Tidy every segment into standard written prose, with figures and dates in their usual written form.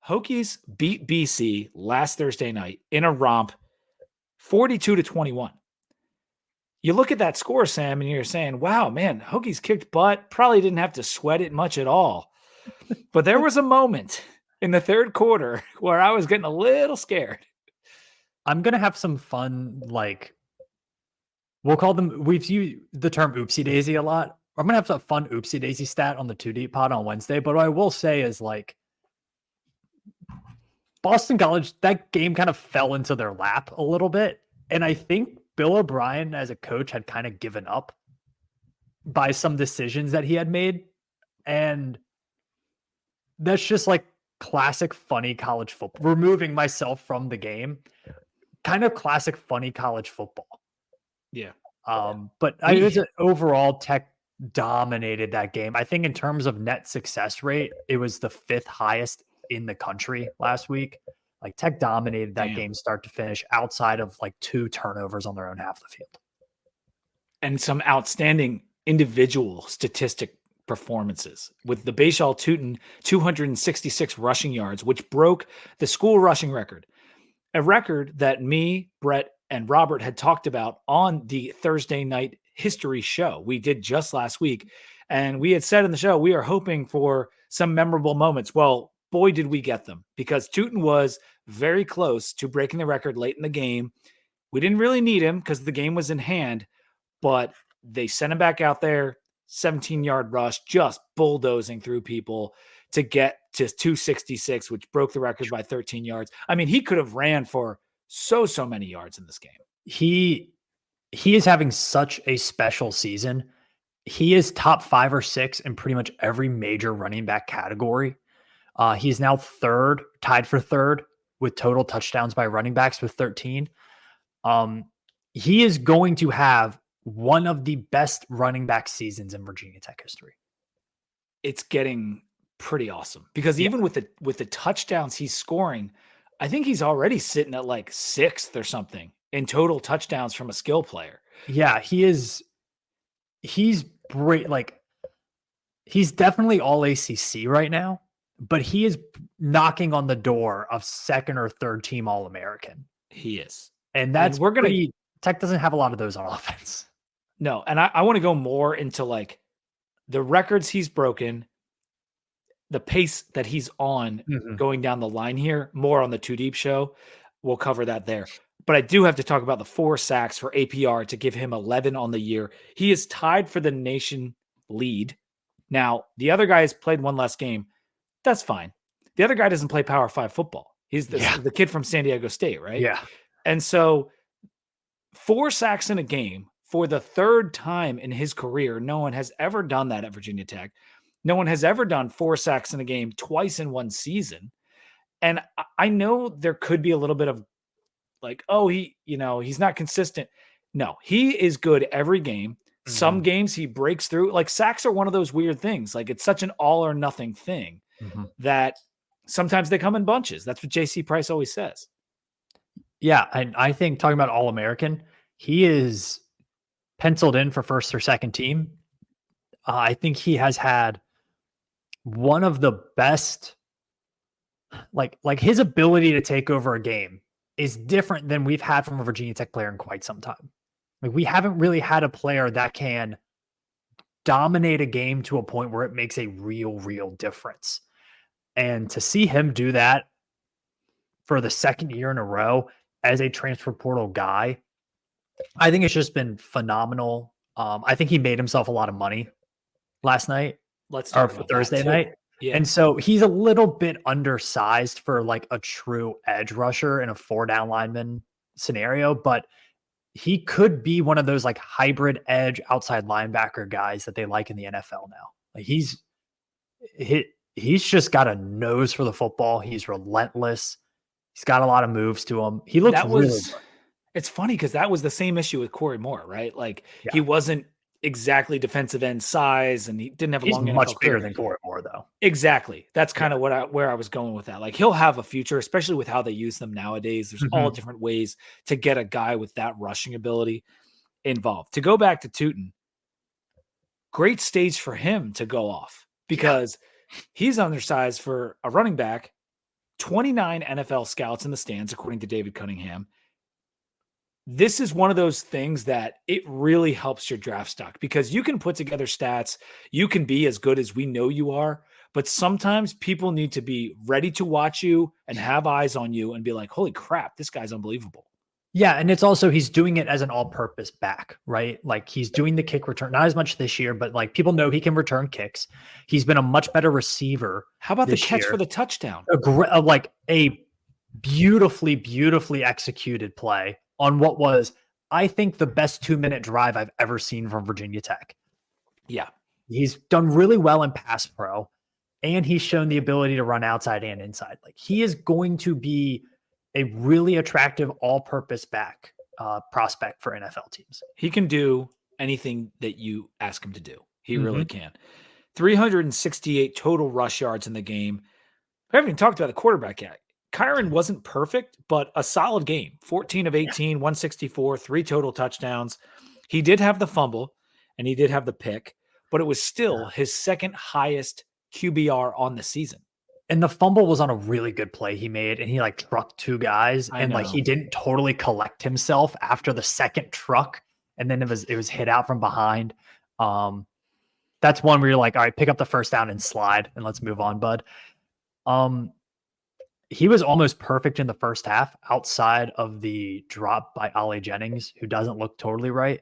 Hokies beat BC last Thursday night in a romp, 42-21. You look at that score, Sam, and you're saying, wow, man, Hokies kicked butt, probably didn't have to sweat it much at all. But there was a moment in the third quarter where I was getting a little scared. I'm going to have some fun, we'll call them, we've used the term oopsie daisy a lot. I'm going to have some fun oopsie daisy stat on the 2 Deep pod on Wednesday. But what I will say is Boston College, that game kind of fell into their lap a little bit. And I think Bill O'Brien as a coach had kind of given up by some decisions that he had made. And that's just classic funny college football. Removing myself from the game, kind of classic funny college football. Yeah. But I was overall Tech dominated that game. I think in terms of net success rate, it was the 5th highest in the country last week. Tech dominated that game start to finish outside of 2 turnovers on their own half of the field. And some outstanding individual statistic performances with the Bhayshul Tuten 266 rushing yards, which broke the school rushing record, a record that me, Brett, and Robert had talked about on the Thursday night history show we did just last week. And we had said in the show, we are hoping for some memorable moments. Well, boy, did we get them, because Tuten was very close to breaking the record late in the game. We didn't really need him because the game was in hand, but they sent him back out there, 17-yard rush, just bulldozing through people to get to 266, which broke the record by 13 yards. I mean, he could have ran for so many yards in this game. He is having such a special season. He is top 5 or 6 in pretty much every major running back category. He's now tied for third with total touchdowns by running backs with 13. He is going to have one of the best running back seasons in Virginia Tech history. It's getting pretty awesome because even with the touchdowns he's scoring, I think he's already sitting at 6th or something in total touchdowns from a skill player. Yeah, he's great. He's definitely all ACC right now, but he is knocking on the door of 2nd or 3rd team All-American. He is. And that's Tech doesn't have a lot of those on offense. No, and I want to go more into the records he's broken, the pace that he's on going down the line here, more on the 2 Deep show. We'll cover that there. But I do have to talk about the 4 sacks for APR to give him 11 on the year. He is tied for the nation lead. Now, the other guy has played one less game. That's fine. The other guy doesn't play Power 5 football. He's the kid from San Diego State, right? Yeah. And so 4 sacks in a game for the 3rd time in his career. No one has ever done that at Virginia Tech. No one has ever done 4 sacks in a game twice in one season. And I know there could be a little bit of he's not consistent. No, he is good every game. Mm-hmm. Some games he breaks through. Sacks are one of those weird things. It's such an all or nothing thing that sometimes they come in bunches. That's what JC Price always says. Yeah, and I think talking about All-American, he is penciled in for 1st or 2nd team. I think he has had one of the best, his ability to take over a game is different than we've had from a Virginia Tech player in quite some time. We haven't really had a player that can dominate a game to a point where it makes a real difference. And to see him do that for the 2nd year in a row as a transfer portal guy, I think it's just been phenomenal. I think he made himself a lot of money last night. For Thursday night. Yeah. And so he's a little bit undersized for a true edge rusher in a 4-down lineman scenario, but he could be one of those hybrid edge outside linebacker guys that they like in the NFL now. He's just got a nose for the football. He's relentless. He's got a lot of moves to him. He looks really good. It's funny because that was the same issue with Corey Moore, right? He wasn't exactly defensive end size, and he didn't have a long. He's much bigger than Corey Moore, though. Exactly. That's kind of where I was going with that. He'll have a future, especially with how they use them nowadays. There's all different ways to get a guy with that rushing ability involved. To go back to Tuten, great stage for him to go off because he's undersized for a running back, 29 NFL scouts in the stands, according to David Cunningham. This is one of those things that it really helps your draft stock because you can put together stats. You can be as good as we know you are, but sometimes people need to be ready to watch you and have eyes on you and be like, holy crap, this guy's unbelievable. Yeah, and it's also he's doing it as an all-purpose back, right? Like he's doing the kick return, not as much this year, but like people know he can return kicks. He's been a much better receiver. How about the this catch year. for the touchdown? Like a beautifully, beautifully executed play on what was, I think, the best 2-minute drive I've ever seen from Virginia Tech. Yeah. He's done really well in pass pro, and he's shown the ability to run outside and inside. Like he is going to be a really attractive all-purpose back prospect for NFL teams. He can do anything that you ask him to do. He really can. 368 total rush yards in the game. We haven't even talked about the quarterback yet. Kyren wasn't perfect, but a solid game. 14 of 18, 164, 3 total touchdowns. He did have the fumble and he did have the pick, but it was still his second highest QBR on the season. And the fumble was on a really good play he made, and he like trucked 2 guys, and like he didn't totally collect himself after the second truck, and then it was hit out from behind. That's one where you're like, all right, pick up the first down and slide, and let's move on, bud. He was almost perfect in the first half, outside of the drop by Ollie Jennings, who doesn't look totally right.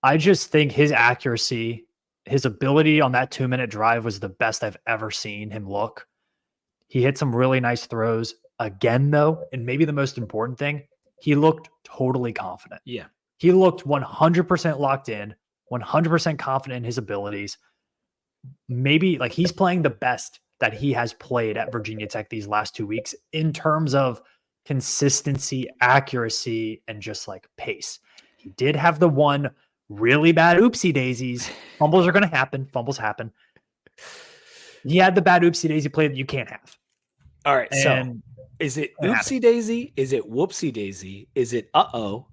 I just think his accuracy, his ability on that 2-minute drive was the best I've ever seen him look. He hit some really nice throws again, though. And maybe the most important thing, he looked totally confident. Yeah. He looked 100% locked in, 100% confident in his abilities. Maybe like he's playing the best that he has played at Virginia Tech these last 2 weeks in terms of consistency, accuracy, and just like pace. He did have the one really bad oopsie daisies. Fumbles are going to happen. Fumbles happen. He had the bad oopsie daisy play that you can't have. All right. So is it oopsie daisy? Is it whoopsie daisy? Is it uh-oh?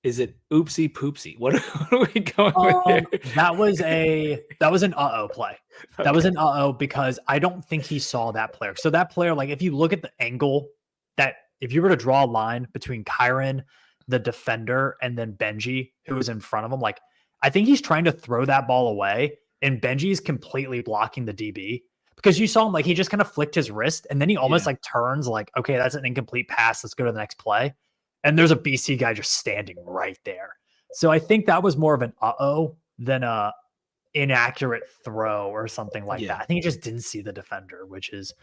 Is it oopsie poopsie? What are we going with here? That was an uh-oh play. Okay. That was an uh-oh because I don't think he saw that player. So that player, like if you look at the angle, that if you were to draw a line between Kyren, the defender, and then Benji, who was in front of him, like I think he's trying to throw that ball away, and Benji is completely blocking the DB because you saw him like he just kind of flicked his wrist, and then he almost like turns like, okay, that's an incomplete pass. Let's go to the next play. And there's a BC guy just standing right there. So I think that was more of an uh-oh than a inaccurate throw or something like that. I think he just didn't see the defender, which is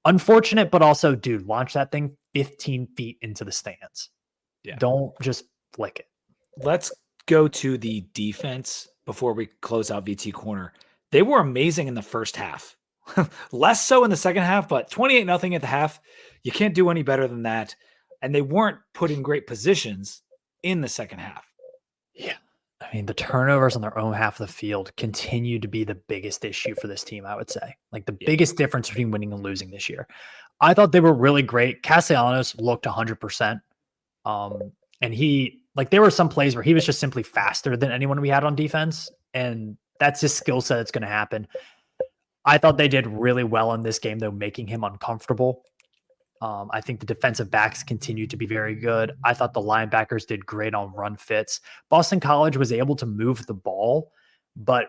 unfortunate, but also, dude, launch that thing 15 feet into the stands. Yeah. Don't just flick it. Let's go to the defense before we close out VT Corner. They were amazing in the first half. Less so in the second half, but 28-0 at the half. You can't do any better than that. And they weren't put in great positions in the second half. Yeah. I mean, the turnovers on their own half of the field continue to be the biggest issue for this team, I would say. Like the biggest difference between winning and losing this year. I thought they were really great. Castellanos looked 100%. And he, like, there were some plays where he was just simply faster than anyone we had on defense. And that's his skill set. It's going to happen. I thought they did really well in this game, though, making him uncomfortable. I think the defensive backs continue to be very good. I thought the linebackers did great on run fits. Boston College was able to move the ball, but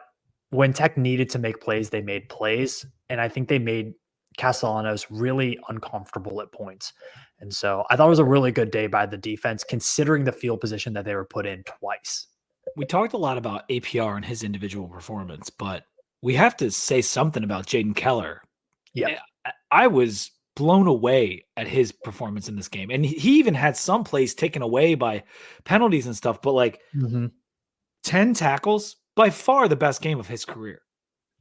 when Tech needed to make plays, they made plays. And I think they made Castellanos really uncomfortable at points. And so I thought it was a really good day by the defense, considering the field position that they were put in twice. We talked a lot about APR and his individual performance, but we have to say something about Jaden Keller. Yeah. I was blown away at his performance in this game. And he even had some plays taken away by penalties and stuff, but like 10 tackles, by far the best game of his career.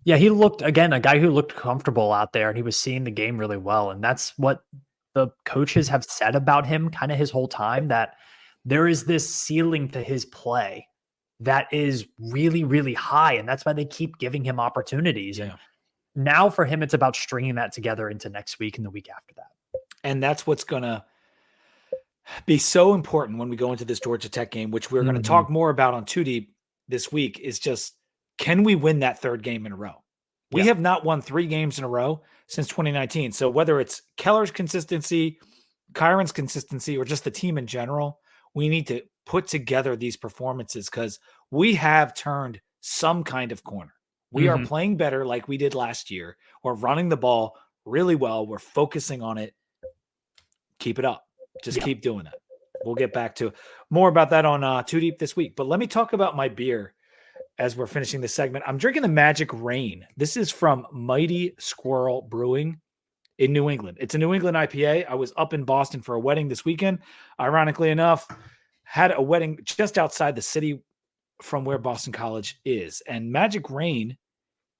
Yeah, he looked, again, a guy who looked comfortable out there, and he was seeing the game really well. And that's what the coaches have said about him kind of his whole time, that there is this ceiling to his play that is really, really high. And that's why they keep giving him opportunities. Yeah. And now for him, it's about stringing that together into next week and the week after that. And that's what's going to be so important when we go into this Georgia Tech game, which we're going to talk more about on 2 Deep this week, is just, can we win that third game in a row? We Yeah. have not won 3 games in a row since 2019. So whether it's Keller's consistency, Kyron's consistency, or just the team in general, we need to put together these performances because we have turned some kind of corner. We are playing better like we did last year. We're running the ball really well. We're focusing on it. Keep it up. Just keep doing that. We'll get back to more about that on Too Deep this week. But let me talk about my beer as we're finishing this segment. I'm drinking the Magic Rain. This is from Mighty Squirrel Brewing in New England. It's a New England IPA. I was up in Boston for a wedding this weekend. Ironically enough, had a wedding just outside the city from where Boston College is. And Magic Rain,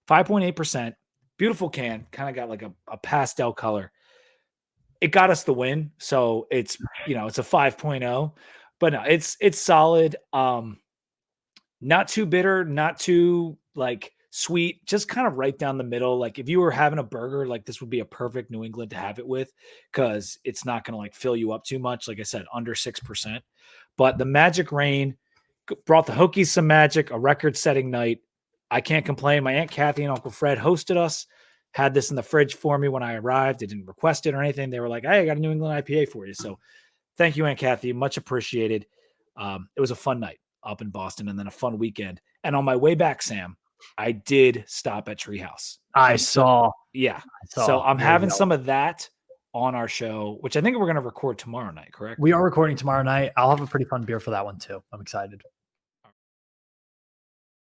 5.8%, beautiful can, kind of got like a pastel color. It got us the win. So it's, it's a 5.0, but no, it's solid. Not too bitter, not too like sweet, just kind of right down the middle. Like if you were having a burger, like this would be a perfect New England to have it with because it's not going to like fill you up too much. Like I said, under 6%. But the Magic Rain brought the Hokies some magic, a record-setting night. I can't complain. My Aunt Kathy and Uncle Fred hosted us, had this in the fridge for me when I arrived. I didn't request it or anything. They were like, hey, I got a New England IPA for you. So thank you, Aunt Kathy. Much appreciated. It was a fun night up in Boston and then a fun weekend. And on my way back, Sam, I did stop at Treehouse. I saw. So I'm having some of that on our show, which I think we're going to record tomorrow night, correct? We are recording tomorrow night. I'll have a pretty fun beer for that one too. I'm excited.